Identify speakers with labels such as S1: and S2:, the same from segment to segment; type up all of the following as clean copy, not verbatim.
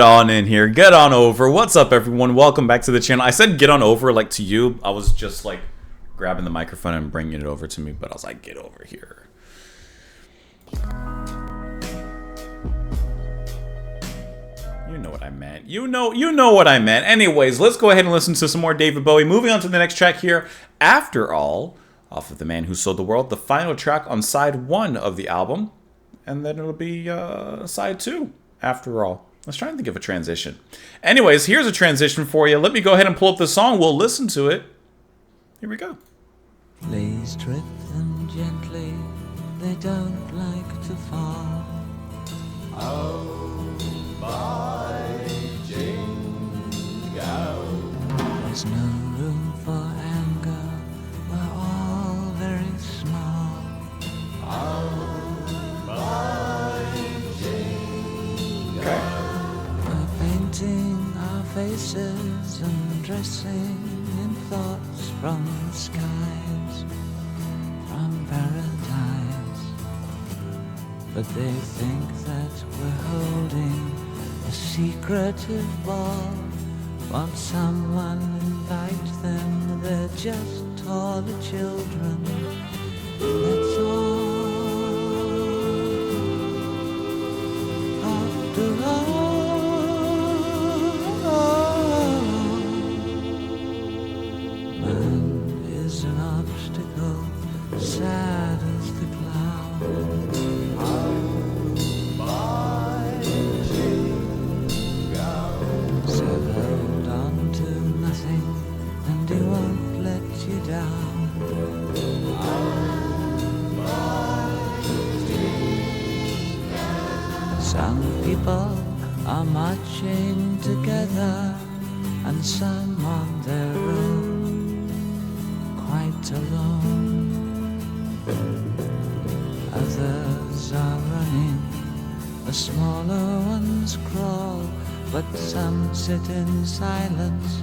S1: On in here, get on over. What's up, everyone? Welcome back to the channel. I said get on over like to you. I was just like grabbing the microphone and bringing it over to me, but I was like, get over here. You know what I meant. You know what I meant. Anyways, let's go ahead and listen to some more David Bowie. Moving on to the next track here. After All, off of The Man Who Sold the World, the final track on side 1 of the album, and then it'll be side 2. After All. Let's try and think of a transition. Anyways, here's a transition for you. Let me go ahead and pull up the song. We'll listen to it. Here we go.
S2: Please trip them gently. They don't like to fall. Oh, my jingle. There's no room for anger. We're all very small. Oh, my jingle.
S1: Okay.
S2: Painting our faces and dressing in thoughts from the skies, from paradise. But they think that we're holding a secretive ball. Want someone invite them, they're just taller children. That's all. After all. Sad as the cloud. Settled onto nothing, and he won't let you down. Some people are marching together, and some on their own, quite alone. Others are running, the smaller ones crawl, but some sit in silence,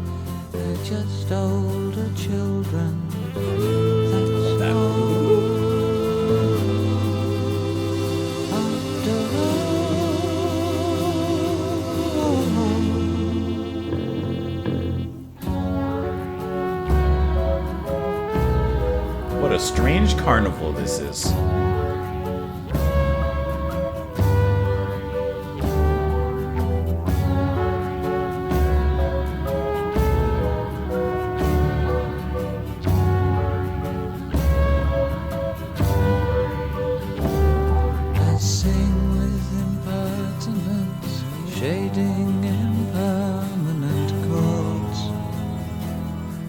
S2: they're just older children. That's all. After
S1: all. What a strange carnival this is.
S2: shading impermanent chords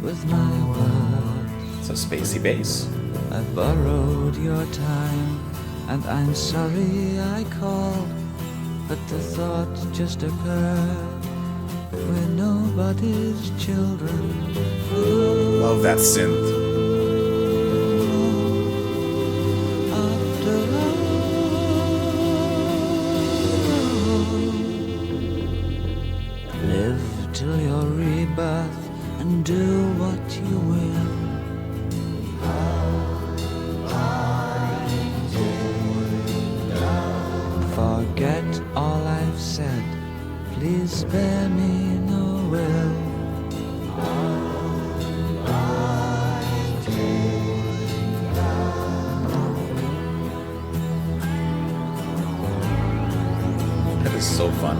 S2: with my words.
S1: It's a spacey bass.
S2: I borrowed your time, and I'm sorry I called, but the thought just occurred. We're nobody's children.
S1: Love that synth.
S2: Till your rebirth and do what you will. Forget all I've said, please spare me no will.
S1: That is so fun.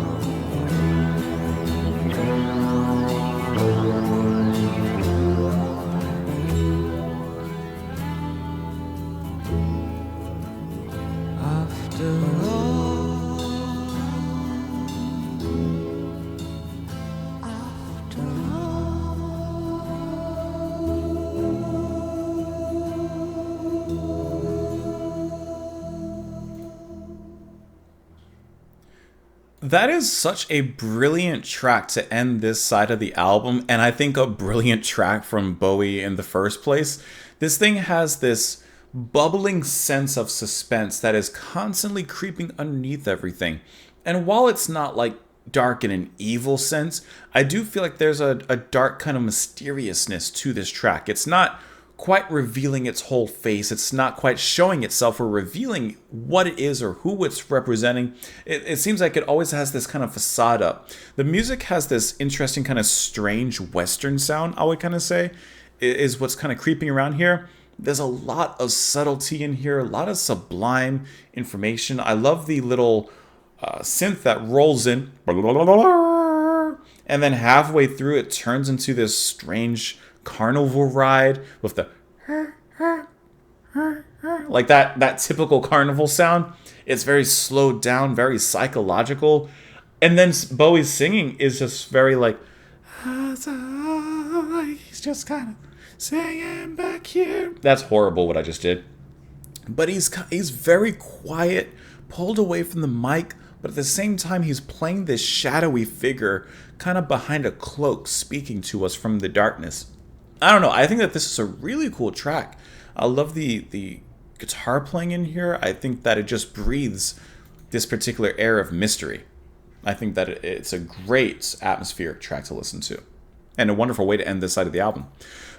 S1: That is such a brilliant track to end this side of the album, and I think a brilliant track from Bowie in the first place. This thing has this bubbling sense of suspense that is constantly creeping underneath everything. And while it's not like dark in an evil sense, I do feel like there's a dark kind of mysteriousness to this track. It's not quite revealing its whole face. It's not quite showing itself or revealing what it is or who it's representing. It seems like it always has this kind of facade up. The music has this interesting kind of strange Western sound, I would kind of say, is what's kind of creeping around here. There's a lot of subtlety in here, a lot of sublime information. I love the little synth that rolls in, and then halfway through it turns into this strange carnival ride with the like that typical carnival sound. It's very slowed down, very psychological, and then Bowie's singing is just very like he's just kind of singing back here. That's horrible what I just did, but he's very quiet, pulled away from the mic, but at the same time he's playing this shadowy figure kind of behind a cloak, speaking to us from the darkness. I don't know. I think that this is a really cool track. I love the guitar playing in here. I think that it just breathes this particular air of mystery. I think that it's a great atmospheric track to listen to, and a wonderful way to end this side of the album.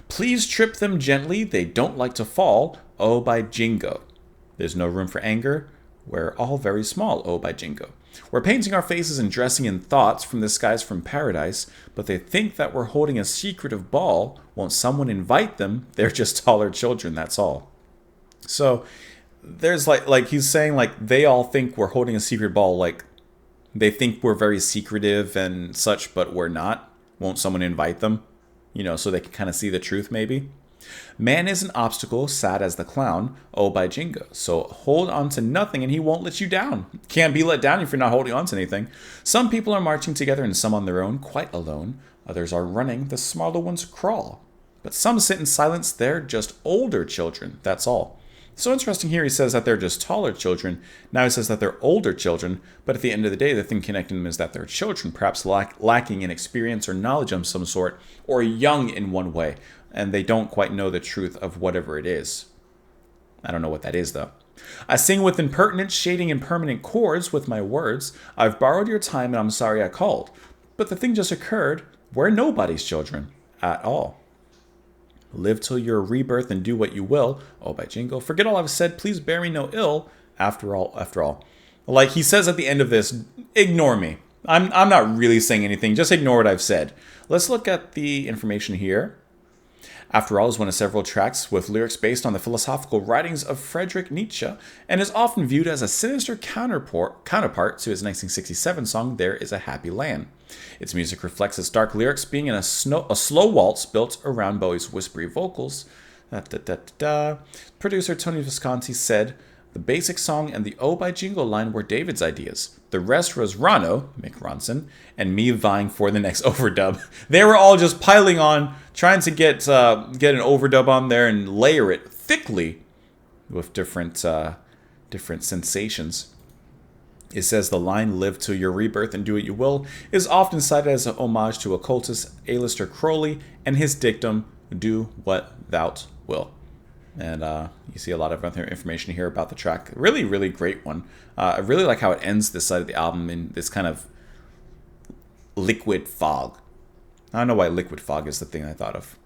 S1: Please trip them gently, they don't like to fall, Oh by Jingo. There's no room for anger, we're all very small, Oh by Jingo. We're painting our faces and dressing in thoughts from the skies from paradise, but they think that we're holding a secretive ball. Won't someone invite them? They're just taller children, that's all. So there's like he's saying like they all think we're holding a secret ball, like they think we're very secretive and such, but we're not. Won't someone invite them? You know, so they can kind of see the truth maybe. Man is an obstacle, sad as the clown, Oh by Jingo. So hold on to nothing and he won't let you down. Can't be let down if you're not holding on to anything. Some people are marching together and some on their own, quite alone. Others are running, the smaller ones crawl. But some sit in silence, they're just older children, that's all. So interesting here, he says that they're just taller children. Now he says that they're older children, but at the end of the day, the thing connecting them is that they're children, perhaps lacking in experience or knowledge of some sort, or young in one way, and they don't quite know the truth of whatever it is. I don't know what that is, though. I sing with impertinence, shading impermanent chords with my words. I've borrowed your time, and I'm sorry I called. But the thing just occurred, we're nobody's children at all. Live till your rebirth and do what you will. Oh, by Jingo. Forget all I've said. Please bear me no ill. After all. Like he says at the end of this, ignore me. I'm not really saying anything. Just ignore what I've said. Let's look at the information here. After All is one of several tracks with lyrics based on the philosophical writings of Friedrich Nietzsche and is often viewed as a sinister counterpart to his 1967 song, There Is a Happy Land. Its music reflects its dark lyrics being in a slow waltz built around Bowie's whispery vocals. Producer Tony Visconti said, the basic song and the Oh by Jingo line were David's ideas. The rest was Rano, Mick Ronson, and me vying for the next overdub. They were all just piling on, trying to get an overdub on there and layer it thickly with different sensations. It says the line, live till your rebirth and do what you will, is often cited as an homage to occultist A-lister Crowley and his dictum, do what thou will. And you see a lot of other information here about the track. Really, really great one. I really like how it ends this side of the album in this kind of liquid fog. I don't know why liquid fog is the thing I thought of.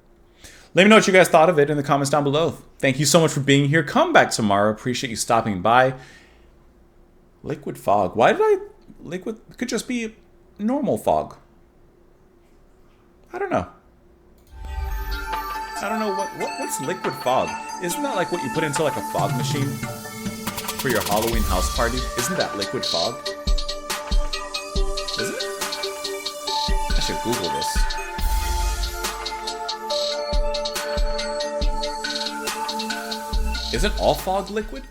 S1: Let me know what you guys thought of it in the comments down below. Thank you so much for being here. Come back tomorrow. Appreciate you stopping by. Liquid fog. Why did I... Liquid... It could just be normal fog. I don't know. I don't know what's liquid fog. Isn't that like what you put into like a fog machine for your Halloween house party? Isn't that liquid fog? Is it? I should Google this. Isn't all fog liquid?